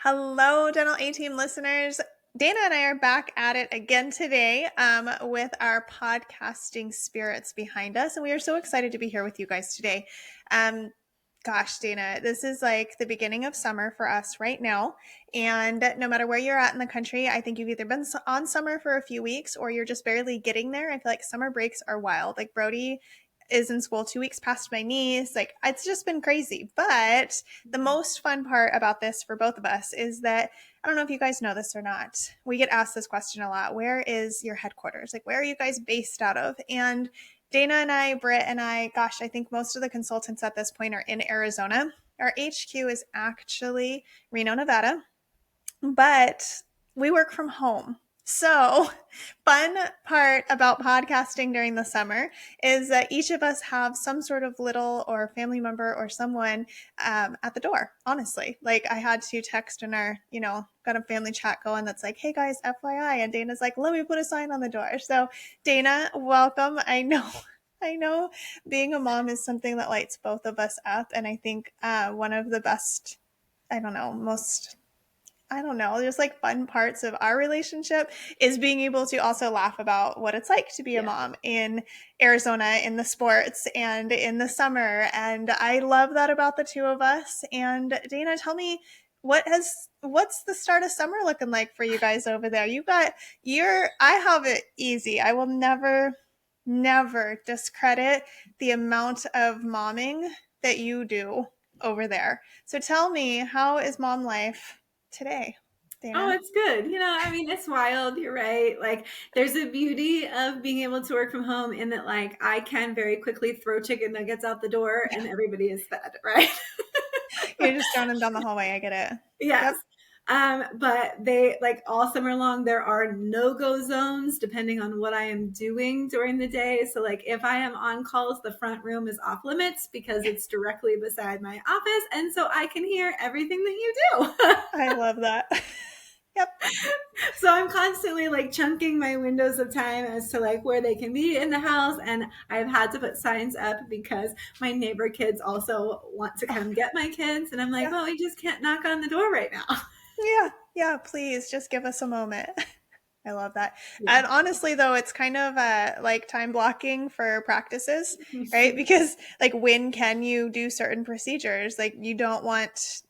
Hello, Dental A Team listeners. Dana and I are back at it again today with our podcasting spirits behind us. And we are so excited to be here with you guys today. Um, Gosh, Dana, this is like the beginning of summer for us right now. And no matter where you're at in the country, I think you've either been on summer for a few weeks or you're just barely getting there. I feel like summer breaks are wild. Like Brody is in school 2 weeks past my niece. Like it's just been crazy. But the most fun part about this for both of us is that I don't know if you guys know this or not. We get asked this question a lot. Where is your headquarters? Like, where are you guys based out of? And Dana and I, Britt and I, gosh, I think most of the consultants at this point are in Arizona. Our HQ is actually Reno, Nevada, but we work from home. So, fun part about podcasting during the summer is that each of us have some sort of little or family member or someone at the door, honestly. Like, I had to text in our, got a family chat going that's like, hey guys, FYI. And Dana's like, let me put a sign on the door. So, Dana, welcome. I know being a mom is something that lights both of us up. And I think one of the best, just like fun parts of our relationship is being able to also laugh about what it's like to be a mom in Arizona, in the sports and in the summer. And I love that about the two of us. And Dana, tell me, what's the start of summer looking like for you guys over there? I have it easy. I will never discredit the amount of momming that you do over there. So tell me, how is mom life today, Oh, Dana? it's good. It's wild. You're right. Like, there's a beauty of being able to work from home in that, like, I can very quickly throw chicken nuggets out the door and everybody is fed, right? You're just throwing them down the hallway. I get it. Yes. Yep. But they, like, all summer long, there are no-go zones depending on what I am doing during the day. So, like, if I am on calls, the front room is off limits because it's directly beside my office. And so I can hear everything that you do. I love that. Yep. So I'm constantly like chunking my windows of time as to like where they can be in the house. And I've had to put signs up because my neighbor kids also want to Oh, come get my kids. And I'm like, yeah. well, we just can't knock on the door right now. Yeah. Yeah. Please just give us a moment. I love that. Yeah. And honestly, though, it's kind of like time blocking for practices, right? Because, like, when can you do certain procedures? Like, you don't want,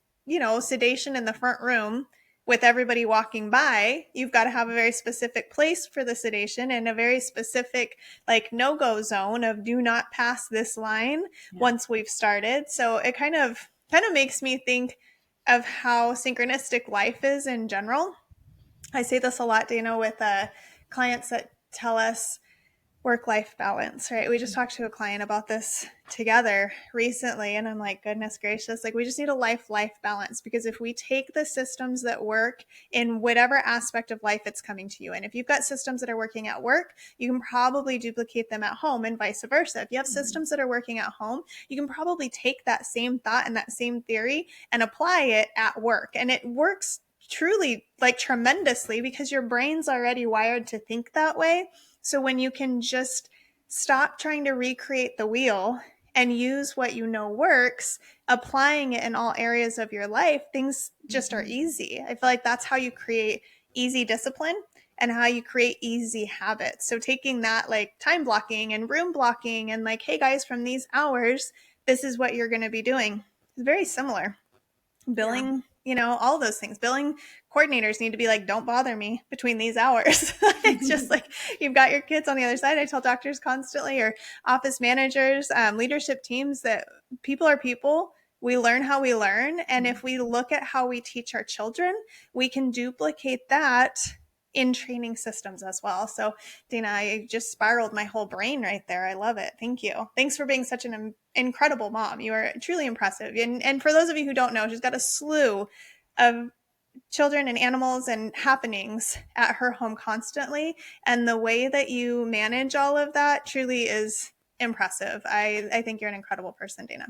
sedation in the front room with everybody walking by. You've got to have a very specific place for the sedation and a very specific, like, no go zone of do not pass this line Yeah. once we've started. So it kind of makes me think of how synchronistic life is in general. I say this a lot, Dana, with clients that tell us work-life balance, right? We just talked to a client about this together recently, and I'm like, goodness gracious, like we just need a life balance, because if we take the systems that work in whatever aspect of life it's coming to you, and if you've got systems that are working at work, you can probably duplicate them at home, and vice versa. If you have systems that are working at home, you can probably take that same thought and that same theory and apply it at work. And it works truly, like, tremendously, because your brain's already wired to think that way. So when you can just stop trying to recreate the wheel and use what you know works, applying it in all areas of your life, things just are easy. I feel like that's how you create easy discipline and how you create easy habits. So taking that, like, time blocking and room blocking and, like, hey guys, from these hours, this is what you're going to be doing. It's very similar. Yeah. Billing, all those things. Billing coordinators need to be like, don't bother me between these hours. It's just like, you've got your kids on the other side. I tell doctors constantly, or office managers, leadership teams, that people are people. We learn how we learn. And if we look at how we teach our children, we can duplicate that in training systems as well. So, Dana, I just spiraled my whole brain right there. I love it. Thank you. Thanks for being such an incredible mom. You are truly impressive. And for those of you who don't know, she's got a slew of children and animals and happenings at her home constantly. And the way that you manage all of that truly is impressive. I think you're an incredible person, Dana.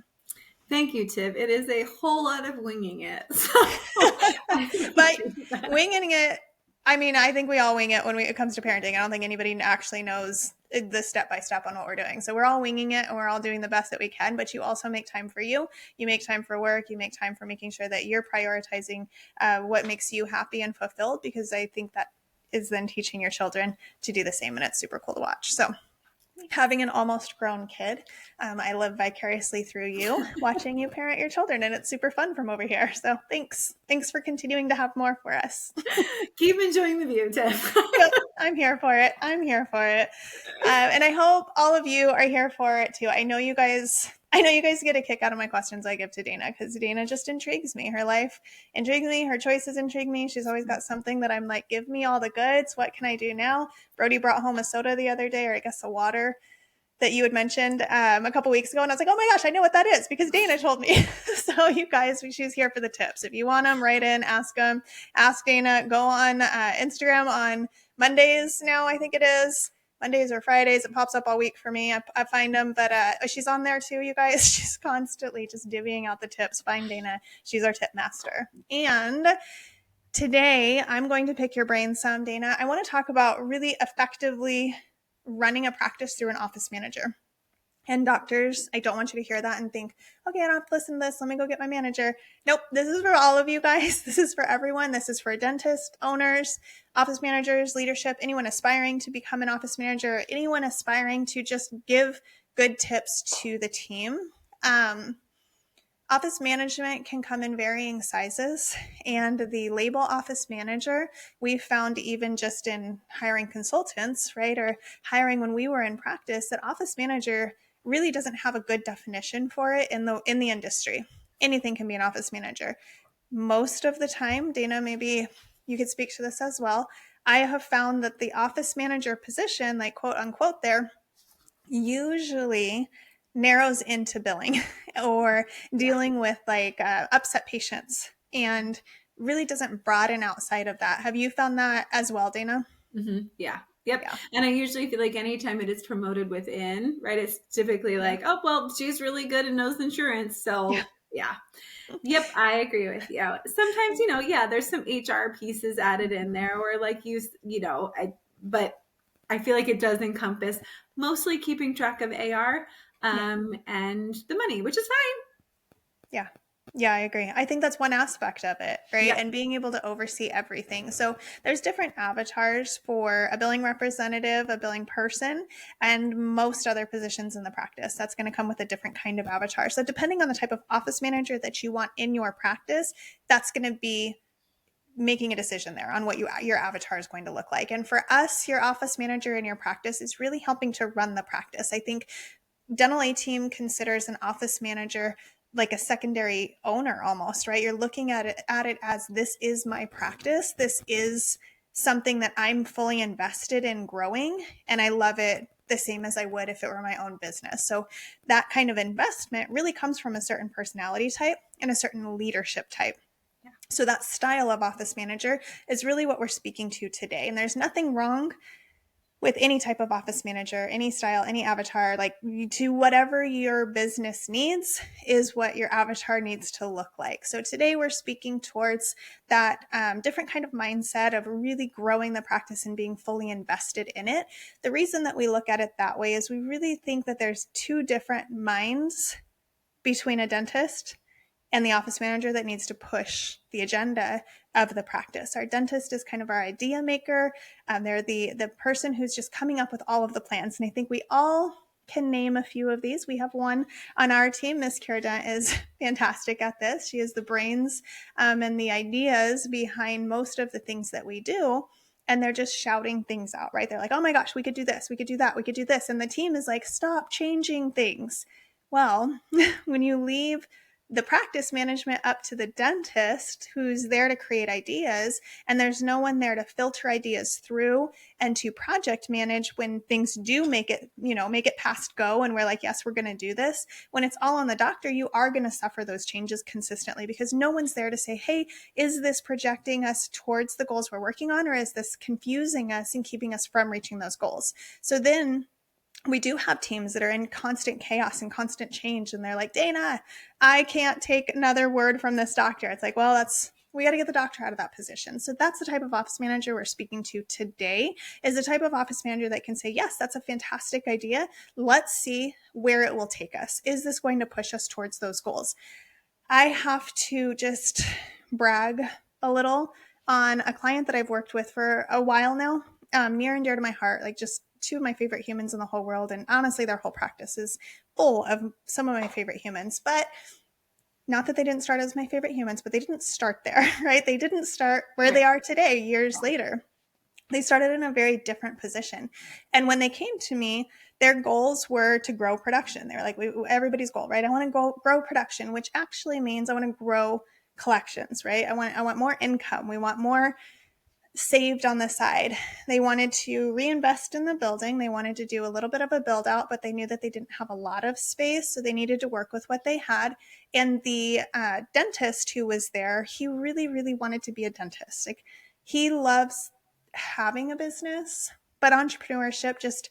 Thank you, Tiff. It is a whole lot of winging it. So I But appreciate that. winging it, I mean, I think we all wing it when it comes to parenting. I don't think anybody actually knows the step-by-step on what we're doing. So we're all winging it and we're all doing the best that we can, but you also make time for you. You make time for work. You make time for making sure that you're prioritizing what makes you happy and fulfilled, because I think that is then teaching your children to do the same, and it's super cool to watch. So having an almost grown kid, I live vicariously through you, watching you parent your children, and it's super fun from over here. So thanks for continuing to have more for us. Keep enjoying the view, Tiff. Yep, I'm here for it. And I hope all of you are here for it too. I know you guys get a kick out of my questions I give to Dana, because Dana just intrigues me. Her life intrigues me. Her choices intrigue me. She's always got something that I'm like, give me all the goods. What can I do now? Brody brought home a soda the other day, or I guess a water, that you had mentioned a couple weeks ago. And I was like, oh my gosh, I know what that is because Dana told me. So you guys, she's here for the tips. If you want them, write in, ask them, ask Dana. Go on Instagram on Mondays now, I think it is. Mondays or Fridays. It pops up all week for me. I find them, but she's on there too, you guys. She's constantly just divvying out the tips. Find Dana. She's our tip master. And today I'm going to pick your brain some, Dana. I want to talk about really effectively running a practice through an office manager. And doctors, I don't want you to hear that and think, okay, I don't have to listen to this. Let me go get my manager. Nope, this is for all of you guys. This is for everyone. This is for dentists, owners, office managers, leadership, anyone aspiring to become an office manager, anyone aspiring to just give good tips to the team. Office management can come in varying sizes, and the label office manager, we found even just in hiring consultants, right, or hiring when we were in practice, that office manager really doesn't have a good definition for it in the industry. Anything can be an office manager. Most of the time, Dana, maybe you could speak to this as well, I have found that the office manager position, like quote unquote there, usually narrows into billing or dealing with like upset patients, and really doesn't broaden outside of that. Have you found that as well, Dana? Mm-hmm. Yeah. Yep. Yeah. And I usually feel like anytime it is promoted within, right, it's typically like, oh, well, she's really good and knows insurance. So yeah. Yep, I agree with you. Sometimes, there's some HR pieces added in there, or like but I feel like it does encompass mostly keeping track of AR and the money, which is fine. Yeah, I agree. I think that's one aspect of it, right? Yep. And being able to oversee everything. So there's different avatars for a billing representative, a billing person, and most other positions in the practice. That's going to come with a different kind of avatar. So depending on the type of office manager that you want in your practice, that's going to be making a decision there on what your avatar is going to look like. And for us, your office manager in your practice is really helping to run the practice. I think Dental A Team considers an office manager like a secondary owner almost, right? You're looking at it as, this is my practice. This is something that I'm fully invested in growing, and I love it the same as I would if it were my own business. So that kind of investment really comes from a certain personality type and a certain leadership type. Yeah. So that style of office manager is really what we're speaking to today. And there's nothing wrong with any type of office manager, any style, any avatar, like to whatever your business needs is what your avatar needs to look like. So today we're speaking towards that different kind of mindset of really growing the practice and being fully invested in it. The reason that we look at it that way is we really think that there's two different minds between a dentist and the office manager that needs to push the agenda of the practice. Our dentist is kind of our idea maker. They're the person who's just coming up with all of the plans. And I think we all can name a few of these. We have one on our team. Miss Kira Dent is fantastic at this. She is the brains and the ideas behind most of the things that we do. And they're just shouting things out, right? They're like, oh my gosh, we could do this, we could do that, we could do this. And the team is like, stop changing things. Well, when you leave the practice management up to the dentist who's there to create ideas, and there's no one there to filter ideas through and to project manage when things do make it past go and we're like, yes, we're going to do this. When it's all on the doctor, you are going to suffer those changes consistently because no one's there to say, hey, is this projecting us towards the goals we're working on, or is this confusing us and keeping us from reaching those goals? So then we do have teams that are in constant chaos and constant change, and they're like, Dana, I can't take another word from this doctor. It's like, well, that's we got to get the doctor out of that position. So that's the type of office manager we're speaking to today, is the type of office manager that can say, yes, that's a fantastic idea. Let's see where it will take us. Is this going to push us towards those goals? I have to just brag a little on a client that I've worked with for a while now, near and dear to my heart, like just two of my favorite humans in the whole world. And honestly, their whole practice is full of some of my favorite humans. But not that they didn't start as my favorite humans, but they didn't start there, right? They didn't start where they are today, years later. They started in a very different position. And when they came to me, their goals were to grow production. They were like, everybody's goal, right? I want to grow production, which actually means I want to grow collections, right? I want more income. We want more saved on the side. They wanted to reinvest in the building. They wanted to do a little bit of a build out, but they knew that they didn't have a lot of space. So they needed to work with what they had. And the dentist who was there, he really, really wanted to be a dentist. Like, he loves having a business, but entrepreneurship just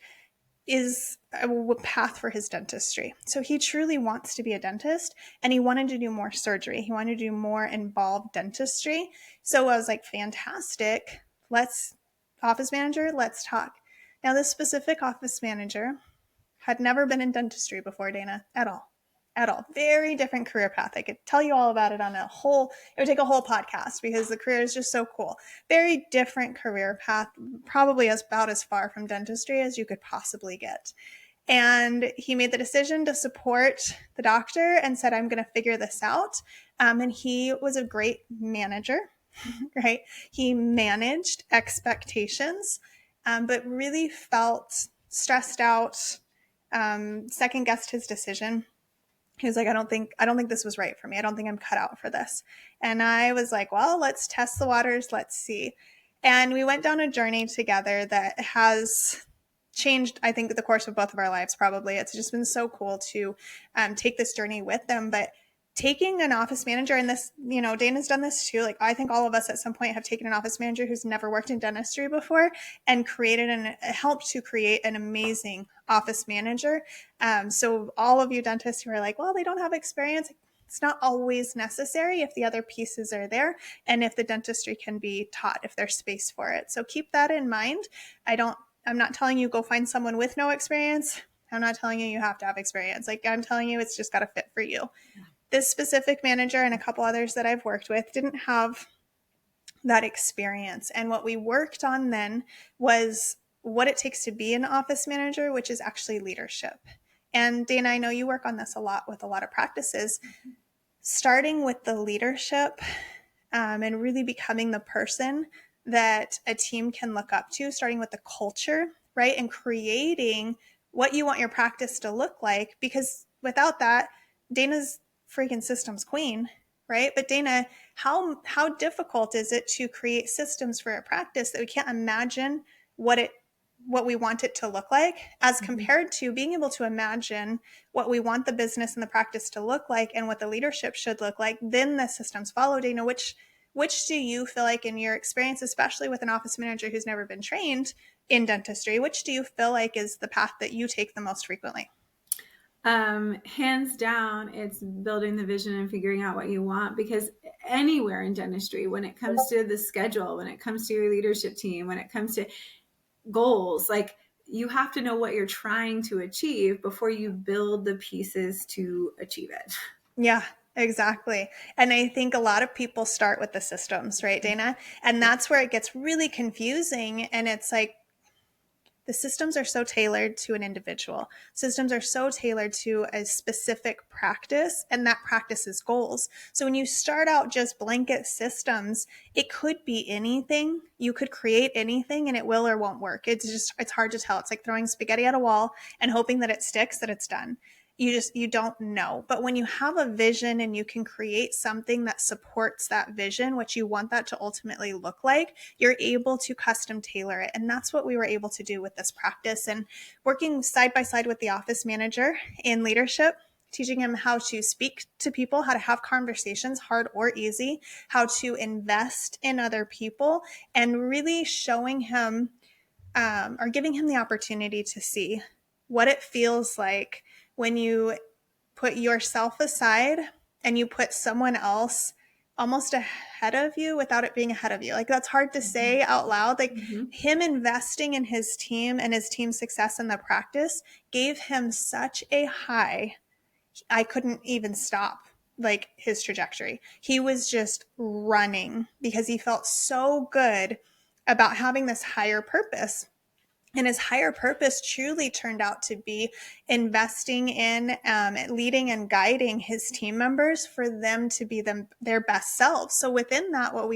is a path for his dentistry. So he truly wants to be a dentist, and he wanted to do more surgery. He wanted to do more involved dentistry. So I was like, fantastic. Office manager, let's talk. Now, this specific office manager had never been in dentistry before, Dana, at all. At all. Very different career path. I could tell you all about it it would take a whole podcast because the career is just so cool. Very different career path, probably about as far from dentistry as you could possibly get. And he made the decision to support the doctor and said, I'm going to figure this out. And he was a great manager, right? He managed expectations, but really felt stressed out, second guessed his decision. He was like, I don't think this was right for me. I don't think I'm cut out for this. And I was like, well, let's test the waters. Let's see. And we went down a journey together that has changed, I think, the course of both of our lives, probably. It's just been so cool to take this journey with them. But taking an office manager, and this, Dana's done this too. Like, I think all of us at some point have taken an office manager who's never worked in dentistry before and helped to create an amazing office manager. So all of you dentists who are like, well, they don't have experience, it's not always necessary if the other pieces are there and if the dentistry can be taught, if there's space for it. So keep that in mind. I'm not telling you go find someone with no experience. I'm not telling you have to have experience. Like, I'm telling you, it's just got to fit for you. This specific manager and a couple others that I've worked with didn't have that experience. And what we worked on then was what it takes to be an office manager, which is actually leadership. And Dana, I know you work on this a lot with a lot of practices, starting with the leadership and really becoming the person that a team can look up to, starting with the culture, right? And creating what you want your practice to look like. Because without that, Dana's freaking systems queen, right? But Dana, how difficult is it to create systems for a practice that we can't imagine what we want it to look like, as compared to being able to imagine what we want the business and the practice to look like and what the leadership should look like? Then the systems follow. Dana, which do you feel like, in your experience, especially with an office manager who's never been trained in dentistry, which do you feel like is the path that you take the most frequently? Hands down, it's building the vision and figuring out what you want, because anywhere in dentistry, when it comes to the schedule, when it comes to your leadership team, when it comes to goals, like, you have to know what you're trying to achieve before you build the pieces to achieve it. Yeah, exactly. And I think a lot of people start with the systems, right, Dana? And that's where it gets really confusing. And it's like, the systems are so tailored to an individual. Systems are so tailored to a specific practice, and that practice's goals. So when you start out just blanket systems, it could be anything. You could create anything and it will or won't work. It's hard to tell. It's like throwing spaghetti at a wall and hoping that it sticks, that it's done. You don't know. But when you have a vision and you can create something that supports that vision, what you want that to ultimately look like, you're able to custom tailor it. And that's what we were able to do with this practice. And working side by side with the office manager in leadership, teaching him how to speak to people, how to have conversations, hard or easy, how to invest in other people, and really showing him or giving him the opportunity to see what it feels like when you put yourself aside and you put someone else almost ahead of you without it being ahead of you. Like, that's hard to say out loud. Like, him investing in his team and his team's success in the practice gave him such a high. I couldn't even stop like his trajectory. He was just running because he felt so good about having this higher purpose. And his higher purpose truly turned out to be investing in, leading and guiding his team members for them to be their best selves. So within that, what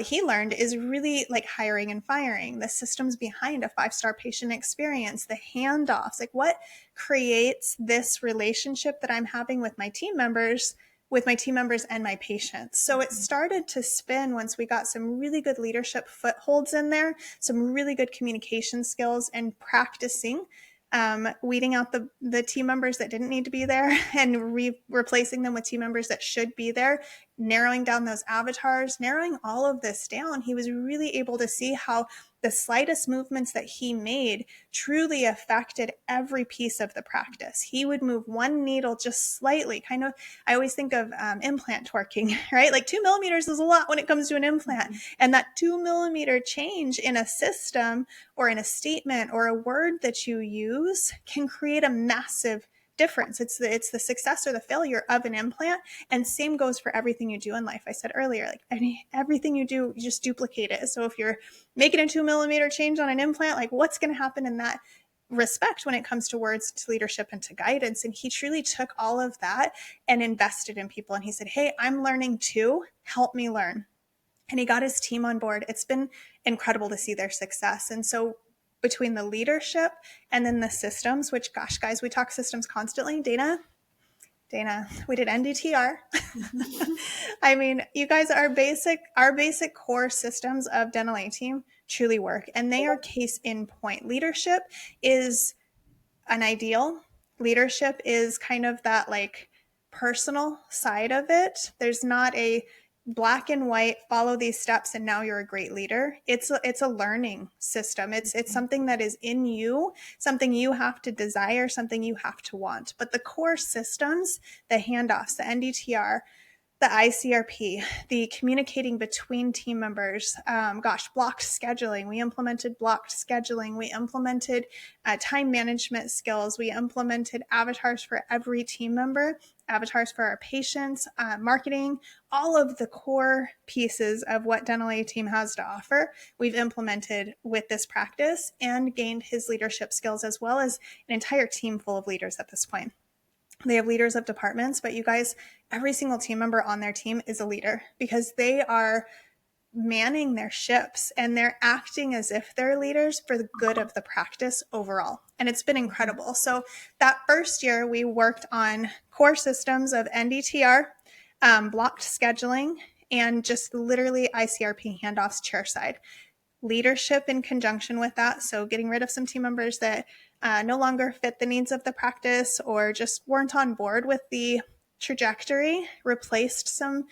he learned is really like hiring and firing, the systems behind a 5-star patient experience, the handoffs, like what creates this relationship that I'm having with my team members and my patients. So it started to spin once we got some really good leadership footholds in there, some really good communication skills, and practicing weeding out the team members that didn't need to be there and replacing them with team members that should be there, narrowing down those avatars, narrowing all of this down. He was really able to see how the slightest movements that he made truly affected every piece of the practice. He would move one needle just slightly, kind of, I always think of implant torquing, right? Like 2 millimeters is a lot when it comes to an implant. And that 2 millimeter change in a system or in a statement or a word that you use can create a massive difference. It's the success or the failure of an implant. And same goes for everything you do in life. I said earlier, like everything you do, you just duplicate it. So if you're making a 2 millimeter change on an implant, like what's going to happen in that respect when it comes to words, to leadership, and to guidance? And he truly took all of that and invested in people. And he said, hey, I'm learning too. Help me learn. And he got his team on board. It's been incredible to see their success. And so between the leadership and then the systems, which, gosh, guys, we talk systems constantly. Dana, we did NDTR. I mean, you guys, our basic core systems of dental A team truly work, and they are case in point. Leadership is an ideal. Leadership is kind of that like personal side of it. There's not a black and white, follow these steps and now you're a great leader. It's a learning system. It's something that is in you, something you have to desire, something you have to want. But the core systems, the handoffs, the NDTR, the ICRP, the communicating between team members, blocked scheduling. We implemented blocked scheduling. We implemented time management skills. We implemented avatars for every team member, avatars for our patients, marketing, all of the core pieces of what Dental A team has to offer. We've implemented with this practice and gained his leadership skills, as well as an entire team full of leaders at this point. They have leaders of departments, but you guys, every single team member on their team is a leader because they are manning their ships and they're acting as if they're leaders for the good of the practice overall. And it's been incredible. So that first year we worked on core systems of NDTR, blocked scheduling, and just literally ICRP handoffs chairside. Leadership in conjunction with that. So getting rid of some team members that no longer fit the needs of the practice or just weren't on board with the trajectory, replaced some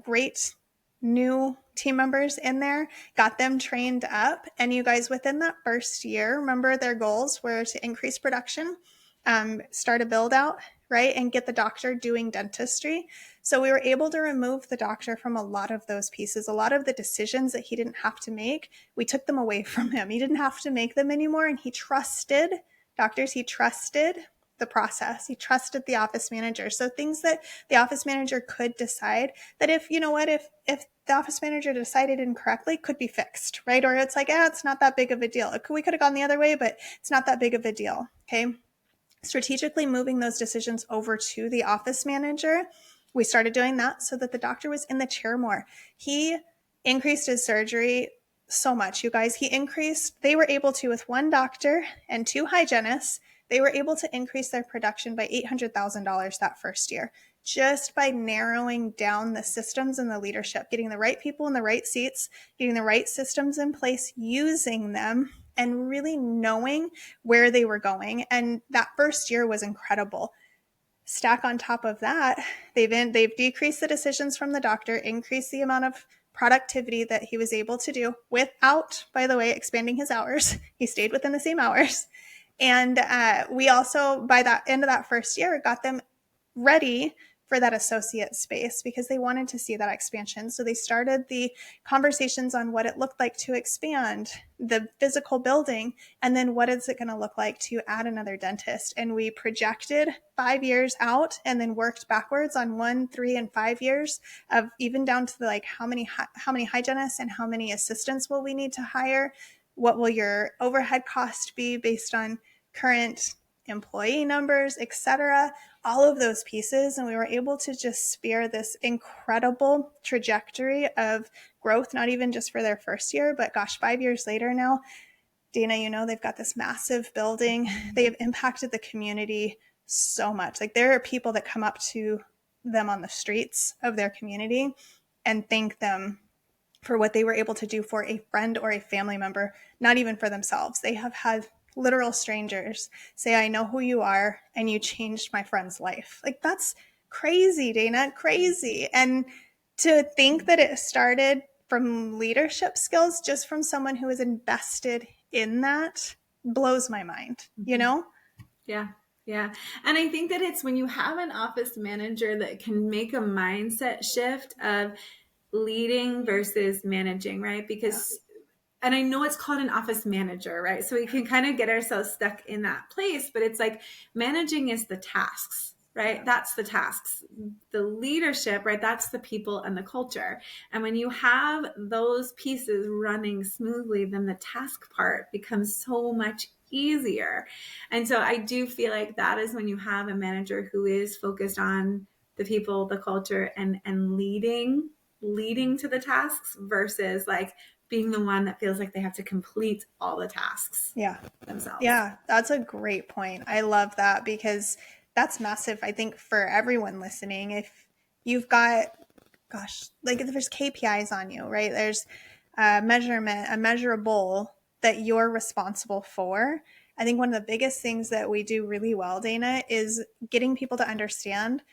great new team members in there, got them trained up. And you guys, within that first year, remember their goals were to increase production, start a build out, right? And get the doctor doing dentistry. So we were able to remove the doctor from a lot of those pieces, a lot of the decisions that he didn't have to make. We took them away from him. He didn't have to make them anymore. And he trusted doctors. He trusted the process. He trusted the office manager. So things that the office manager could decide that if the office manager decided incorrectly could be fixed, right? Or it's like, it's not that big of a deal. We could have gone the other way, but it's not that big of a deal. Okay. Strategically moving those decisions over to the office manager. We started doing that so that the doctor was in the chair more. He increased his surgery so much, you guys. They were able to, with one doctor and 2 hygienists, they were able to increase their production by $800,000 that first year, just by narrowing down the systems and the leadership, getting the right people in the right seats, getting the right systems in place, using them, and really knowing where they were going. And that first year was incredible. Stack on top of that, they've decreased the decisions from the doctor, increased the amount of productivity that he was able to do without, by the way, expanding his hours. He stayed within the same hours. And we also, by that end of that first year, got them ready for that associate space because they wanted to see that expansion. So they started the conversations on what it looked like to expand the physical building, and then what is it going to look like to add another dentist. And we projected 5 years out and then worked backwards on 1, 3, and 5 years of even down to like how many hygienists and how many assistants will we need to hire? What will your overhead cost be based on current employee numbers, etc., all of those pieces. And we were able to just spear this incredible trajectory of growth, not even just for their first year, but gosh, 5 years later now, Dana, you know, they've got this massive building. They have impacted the community so much. Like there are people that come up to them on the streets of their community and thank them for what they were able to do for a friend or a family member, not even for themselves. They have had literal strangers say, I know who you are, and you changed my friend's life. Like that's crazy, Dana, crazy. And to think that it started from leadership skills, just from someone who is invested in that, blows my mind, you know? Yeah. Yeah. And I think that it's when you have an office manager that can make a mindset shift of leading versus managing, right? Because, and I know it's called an office manager, right? So we can kind of get ourselves stuck in that place, but it's like managing is the tasks, right? That's the tasks. The leadership, right? That's the people and the culture. And when you have those pieces running smoothly, then the task part becomes so much easier. And so I do feel like that is when you have a manager who is focused on the people, the culture, and leading to the tasks versus like being the one that feels like they have to complete all the tasks themselves. Yeah, that's a great point. I love that because that's massive, I think, for everyone listening. If you've got, gosh, like if there's KPIs on you, right? There's a measurement, a measurable that you're responsible for. I think one of the biggest things that we do really well, Dana, is getting people to understand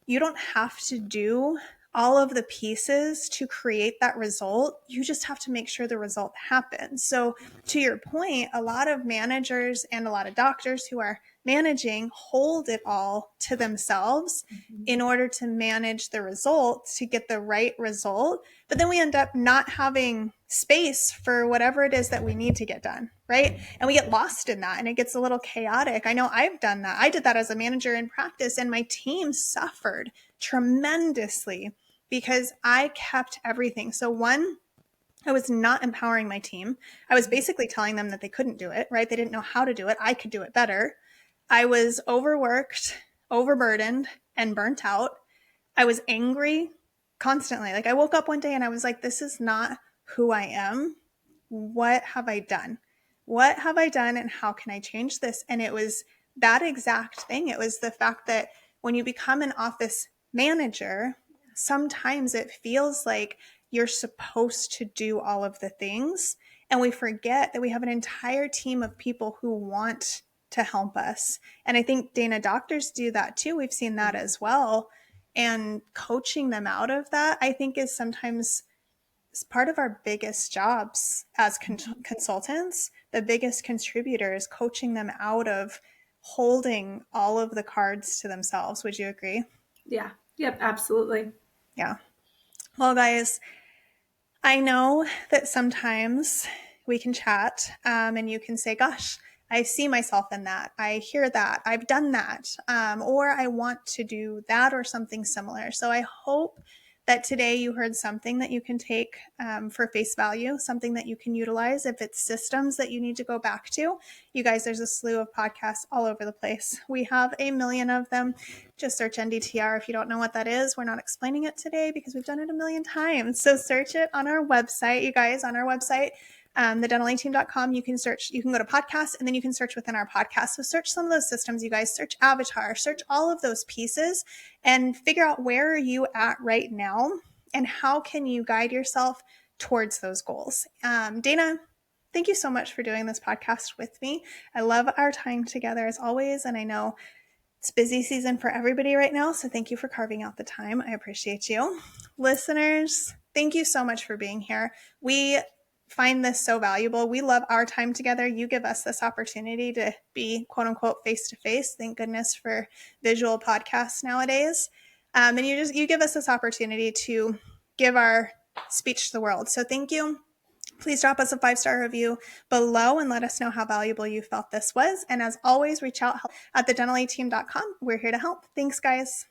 you don't have to do all of the pieces to create that result. You just have to make sure the result happens. So, to your point, a lot of managers and a lot of doctors who are managing hold it all to themselves in order to manage the result to get the right result. But then we end up not having space for whatever it is that we need to get done, right? And we get lost in that and it gets a little chaotic. I know I've done that. I did that as a manager in practice, and my team suffered tremendously because I kept everything. So, one, I was not empowering my team. I was basically telling them that they couldn't do it, right? They didn't know how to do it. I could do it better. I was overworked, overburdened, and burnt out. I was angry constantly. Like I woke up one day and I was like, this is not who I am. What have I done? What have I done and how can I change this? And it was that exact thing. It was the fact that when you become an office manager, sometimes it feels like you're supposed to do all of the things. And we forget that we have an entire team of people who want to help us. And I think Dana, doctors do that too. We've seen that as well. And coaching them out of that, I think, is sometimes part of our biggest jobs as consultants. The biggest contributor is coaching them out of holding all of the cards to themselves. Would you agree? Yeah. Yep. Absolutely. Yeah. Well, guys, I know that sometimes we can chat and you can say, gosh, I see myself in that. I hear that. I've done that. Or I want to do that or something similar. So I hope that today you heard something that you can take for face value, something that you can utilize. If it's systems that you need to go back to, you guys, there's a slew of podcasts all over the place. We have a million of them. Just search NDTR. If you don't know what that is, we're not explaining it today because we've done it a million times. So search it on our website, you guys, on our website. TheDentalAteam.com, you can go to podcasts, and then you can search within our podcast. So search some of those systems, you guys, search Avatar, search all of those pieces and figure out where are you at right now and how can you guide yourself towards those goals. Dana, thank you so much for doing this podcast with me. I love our time together as always. And I know it's busy season for everybody right now. So thank you for carving out the time. I appreciate you. Listeners, thank you so much for being here. We find this so valuable. We love our time together. You give us this opportunity to be quote unquote face to face. Thank goodness for visual podcasts nowadays. And you give us this opportunity to give our speech to the world. So thank you. Please drop us a 5-star review below and let us know how valuable you felt this was. And as always, reach out at thedentalateam.com. We're here to help. Thanks, guys.